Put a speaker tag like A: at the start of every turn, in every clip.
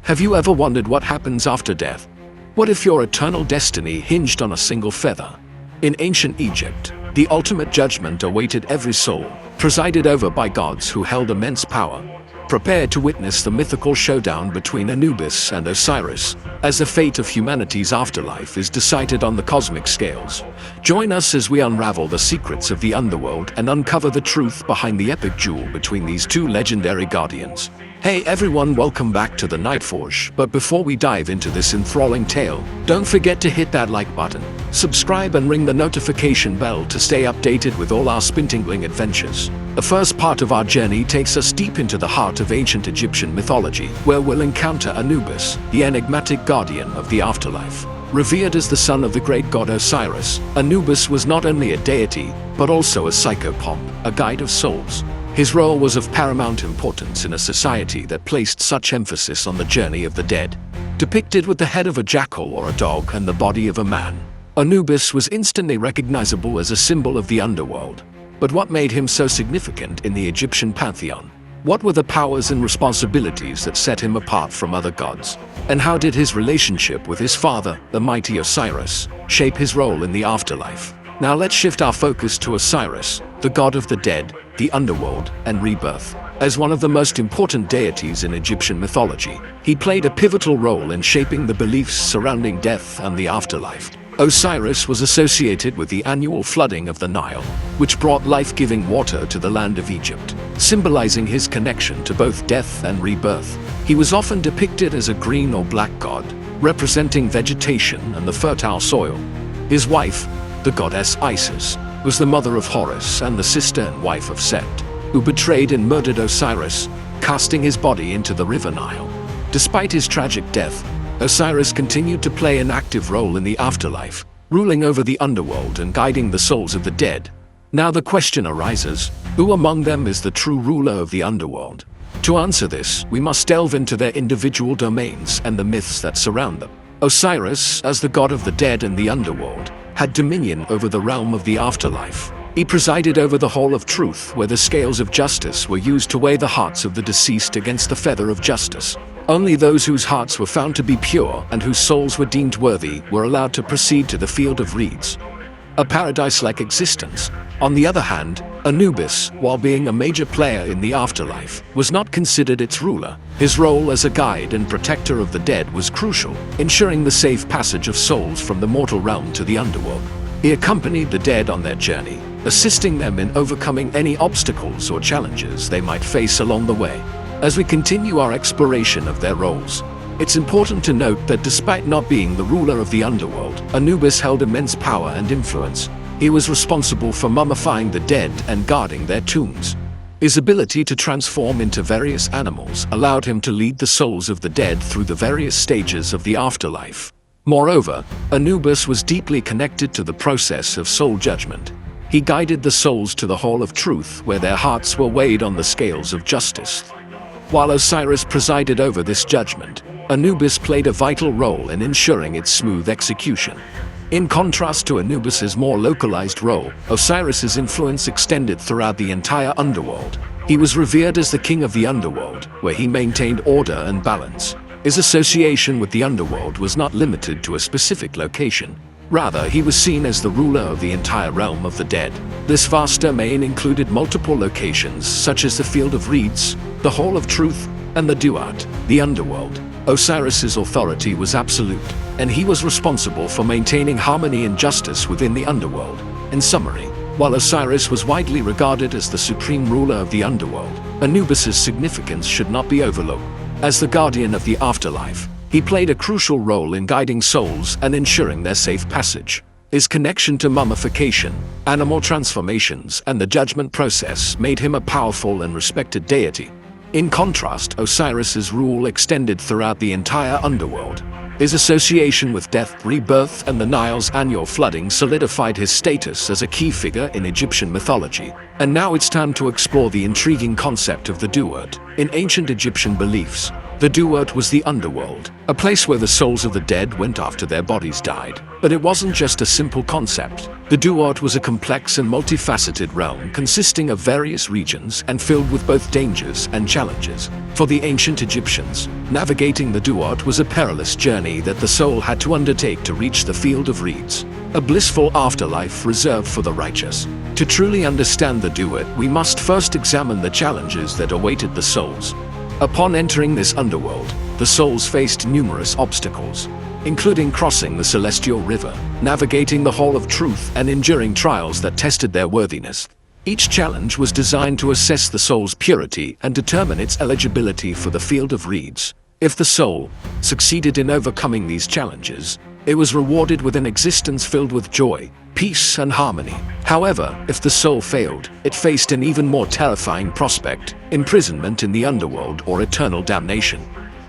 A: Have you ever wondered what happens after death? What if your eternal destiny hinged on a single feather? In ancient Egypt, the ultimate judgment awaited every soul, presided over by gods who held immense power. Prepare to witness the mythical showdown between Anubis and Osiris, as the fate of humanity's afterlife is decided on the cosmic scales. Join us as we unravel the secrets of the underworld and uncover the truth behind the epic duel between these two legendary guardians. Hey everyone, welcome back to the Nightforge, but before we dive into this enthralling tale, don't forget to hit that like button, subscribe and ring the notification bell to stay updated with all our spine-tingling adventures. The first part of our journey takes us deep into the heart of ancient Egyptian mythology, where we'll encounter Anubis, the enigmatic guardian of the afterlife. Revered as the son of the great god Osiris, Anubis was not only a deity, but also a psychopomp, a guide of souls. His role was of paramount importance in a society that placed such emphasis on the journey of the dead. Depicted with the head of a jackal or a dog and the body of a man, Anubis was instantly recognizable as a symbol of the underworld. But what made him so significant in the Egyptian pantheon? What were the powers and responsibilities that set him apart from other gods? And how did his relationship with his father, the mighty Osiris, shape his role in the afterlife? Now let's shift our focus to Osiris, the god of the dead, the underworld, and rebirth. As one of the most important deities in Egyptian mythology, he played a pivotal role in shaping the beliefs surrounding death and the afterlife. Osiris was associated with the annual flooding of the Nile, which brought life-giving water to the land of Egypt, symbolizing his connection to both death and rebirth. He was often depicted as a green or black god, representing vegetation and the fertile soil. His wife, the goddess Isis, was the mother of Horus and the sister and wife of Set, who betrayed and murdered Osiris, casting his body into the river Nile. Despite his tragic death, Osiris continued to play an active role in the afterlife, ruling over the underworld and guiding the souls of the dead. Now the question arises, who among them is the true ruler of the underworld? To answer this, we must delve into their individual domains and the myths that surround them. Osiris, as the god of the dead and the underworld, had dominion over the realm of the afterlife. He presided over the hall of truth, where the scales of justice were used to weigh the hearts of the deceased against the feather of justice. Only those whose hearts were found to be pure and whose souls were deemed worthy were allowed to proceed to the field of reeds, a paradise-like existence. On the other hand, Anubis, while being a major player in the afterlife, was not considered its ruler. His role as a guide and protector of the dead was crucial, ensuring the safe passage of souls from the mortal realm to the underworld. He accompanied the dead on their journey, assisting them in overcoming any obstacles or challenges they might face along the way. As we continue our exploration of their roles, it's important to note that despite not being the ruler of the underworld, Anubis held immense power and influence. He was responsible for mummifying the dead and guarding their tombs. His ability to transform into various animals allowed him to lead the souls of the dead through the various stages of the afterlife. Moreover, Anubis was deeply connected to the process of soul judgment. He guided the souls to the hall of truth, where their hearts were weighed on the scales of justice. While Osiris presided over this judgment, Anubis played a vital role in ensuring its smooth execution. In contrast to Anubis's more localized role, Osiris's influence extended throughout the entire underworld. He was revered as the king of the underworld, where he maintained order and balance. His association with the underworld was not limited to a specific location. Rather, he was seen as the ruler of the entire realm of the dead. This vast domain included multiple locations, such as the Field of Reeds, the Hall of Truth, and the Duat, the underworld. Osiris's authority was absolute, and he was responsible for maintaining harmony and justice within the underworld. In summary, while Osiris was widely regarded as the supreme ruler of the underworld, Anubis's significance should not be overlooked. As the guardian of the afterlife, he played a crucial role in guiding souls and ensuring their safe passage. His connection to mummification, animal transformations, and the judgment process made him a powerful and respected deity. In contrast, Osiris's rule extended throughout the entire underworld. His association with death, rebirth, and the Nile's annual flooding solidified his status as a key figure in Egyptian mythology. And now it's time to explore the intriguing concept of the Duat. In ancient Egyptian beliefs, The duat was the underworld, a place where the souls of the dead went after their bodies died. But it wasn't just a simple concept. The duat was a complex and multifaceted realm consisting of various regions and filled with both dangers and challenges. For the ancient Egyptians, navigating the duat was a perilous journey that the soul had to undertake to reach the field of reeds, a blissful afterlife reserved for the righteous. To truly understand the duat, we must first examine the challenges that awaited the souls. Upon entering this underworld, the souls faced numerous obstacles, including crossing the celestial river, navigating the Hall of Truth, and enduring trials that tested their worthiness. Each challenge was designed to assess the soul's purity and determine its eligibility for the field of reeds. If the soul succeeded in overcoming these challenges, it was rewarded with an existence filled with joy, peace, and harmony. However, if the soul failed, it faced an even more terrifying prospect: imprisonment in the underworld or eternal damnation.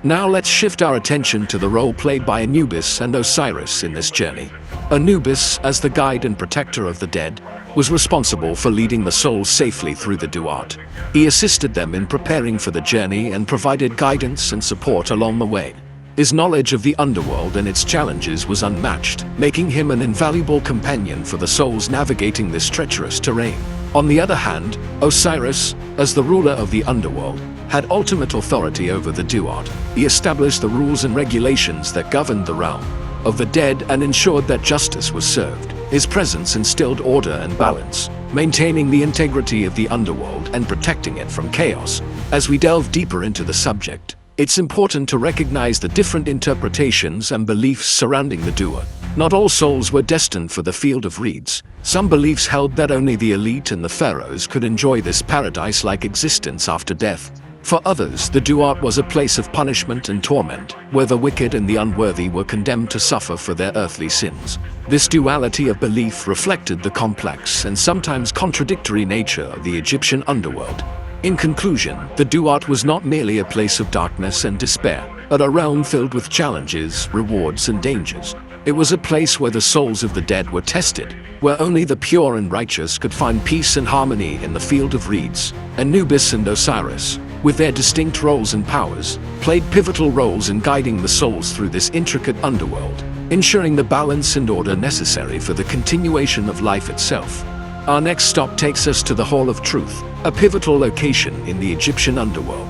A: Now let's shift our attention to the role played by Anubis and Osiris in this journey. Anubis, as the guide and protector of the dead, was responsible for leading the souls safely through the duat. He assisted them in preparing for the journey and provided guidance and support along the way. His knowledge of the underworld and its challenges was unmatched, making him an invaluable companion for the souls navigating this treacherous terrain. On the other hand, Osiris, as the ruler of the underworld, had ultimate authority over the duat. He established the rules and regulations that governed the realm of the dead and ensured that justice was served. His presence instilled order and balance, maintaining the integrity of the underworld and protecting it from chaos. As we delve deeper into the subject, it's important to recognize the different interpretations and beliefs surrounding the duat. Not all souls were destined for the field of reeds. Some beliefs held that only the elite and the pharaohs could enjoy this paradise-like existence after death. For others, the duat was a place of punishment and torment, where the wicked and the unworthy were condemned to suffer for their earthly sins. This duality of belief reflected the complex and sometimes contradictory nature of the Egyptian underworld. In conclusion, the duat was not merely a place of darkness and despair, but a realm filled with challenges, rewards, and dangers. It was a place where the souls of the dead were tested, where only the pure and righteous could find peace and harmony in the field of reeds. Anubis and Osiris, with their distinct roles and powers, played pivotal roles in guiding the souls through this intricate underworld, ensuring the balance and order necessary for the continuation of life itself. Our next stop takes us to the Hall of Truth, a pivotal location in the Egyptian underworld.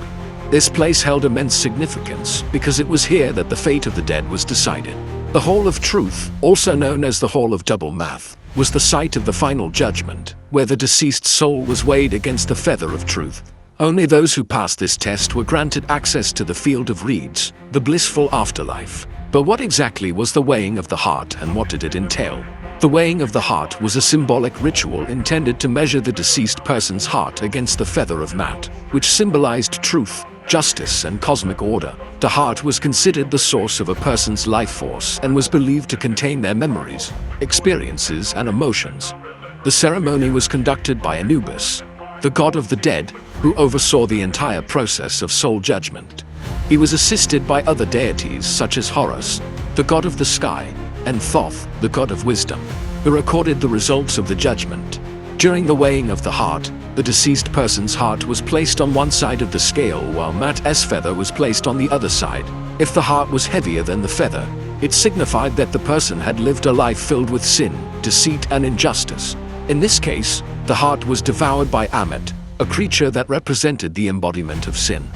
A: This place held immense significance because it was here that the fate of the dead was decided. The Hall of Truth, also known as the Hall of Double Math, was the site of the final judgment, where the deceased soul was weighed against the feather of truth. Only those who passed this test were granted access to the field of reeds, the blissful afterlife. But what exactly was the weighing of the heart, and what did it entail? The weighing of the heart was a symbolic ritual intended to measure the deceased person's heart against the feather of Mat, which symbolized truth, justice, and cosmic order. The heart was considered the source of a person's life force and was believed to contain their memories, experiences, and emotions. The ceremony was conducted by Anubis, the god of the dead, who oversaw the entire process of soul judgment. He was assisted by other deities such as Horus, the god of the sky, and Thoth, the god of wisdom, who recorded the results of the judgment. During the weighing of the heart, the deceased person's heart was placed on one side of the scale while Mat's feather was placed on the other side. If the heart was heavier than the feather, it signified that the person had lived a life filled with sin, deceit, and injustice. In this case, the heart was devoured by Ammit, a creature that represented the embodiment of sin.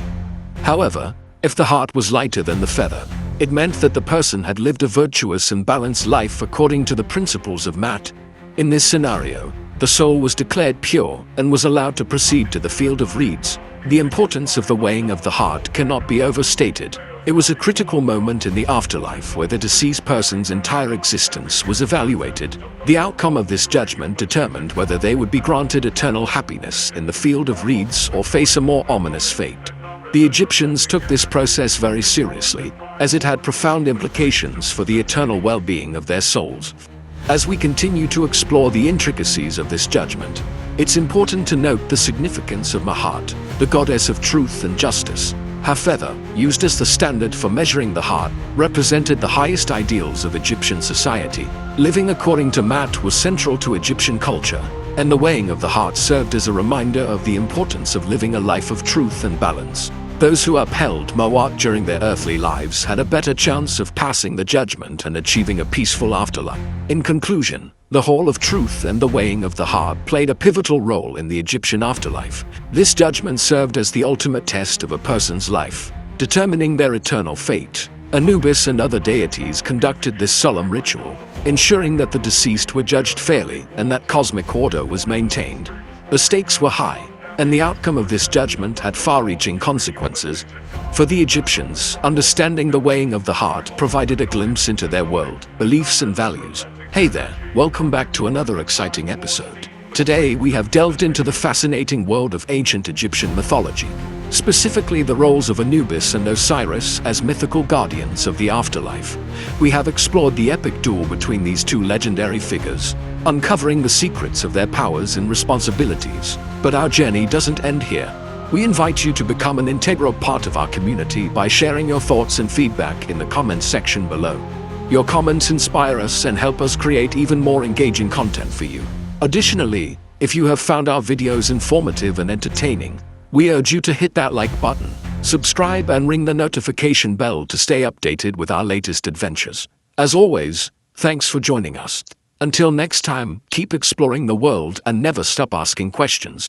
A: However, if the heart was lighter than the feather, it meant that the person had lived a virtuous and balanced life according to the principles of Mat. In this scenario, the soul was declared pure and was allowed to proceed to the field of reeds. The importance of the weighing of the heart cannot be overstated. It was a critical moment in the afterlife where the deceased person's entire existence was evaluated. The outcome of this judgment determined whether they would be granted eternal happiness in the field of reeds or face a more ominous fate. The Egyptians took this process very seriously, as it had profound implications for the eternal well-being of their souls. As we continue to explore the intricacies of this judgment, it's important to note the significance of Mahat, the goddess of truth and justice. Her feather, used as the standard for measuring the heart, represented the highest ideals of Egyptian society. Living according to Mat was central to Egyptian culture, and the weighing of the heart served as a reminder of the importance of living a life of truth and balance. Those who upheld Mawat during their earthly lives had a better chance of passing the judgment and achieving a peaceful afterlife. In conclusion, the Hall of Truth and the weighing of the heart played a pivotal role in the Egyptian afterlife. This judgment served as the ultimate test of a person's life, determining their eternal fate. Anubis and other deities conducted this solemn ritual, ensuring that the deceased were judged fairly and that cosmic order was maintained. The stakes were high, and the outcome of this judgment had far-reaching consequences. For the Egyptians, understanding the weighing of the heart provided a glimpse into their world, beliefs and values. Hey there, welcome back to another exciting episode. Today we have delved into the fascinating world of ancient Egyptian mythology, specifically the roles of Anubis and Osiris as mythical guardians of the afterlife. We have explored the epic duel between these two legendary figures, uncovering the secrets of their powers and responsibilities. But our journey doesn't end here. We invite you to become an integral part of our community by sharing your thoughts and feedback in the comments section below. Your comments inspire us and help us create even more engaging content for you. Additionally, if you have found our videos informative and entertaining, we urge you to hit that like button, subscribe and ring the notification bell to stay updated with our latest adventures. As always, thanks for joining us. Until next time, keep exploring the world and never stop asking questions.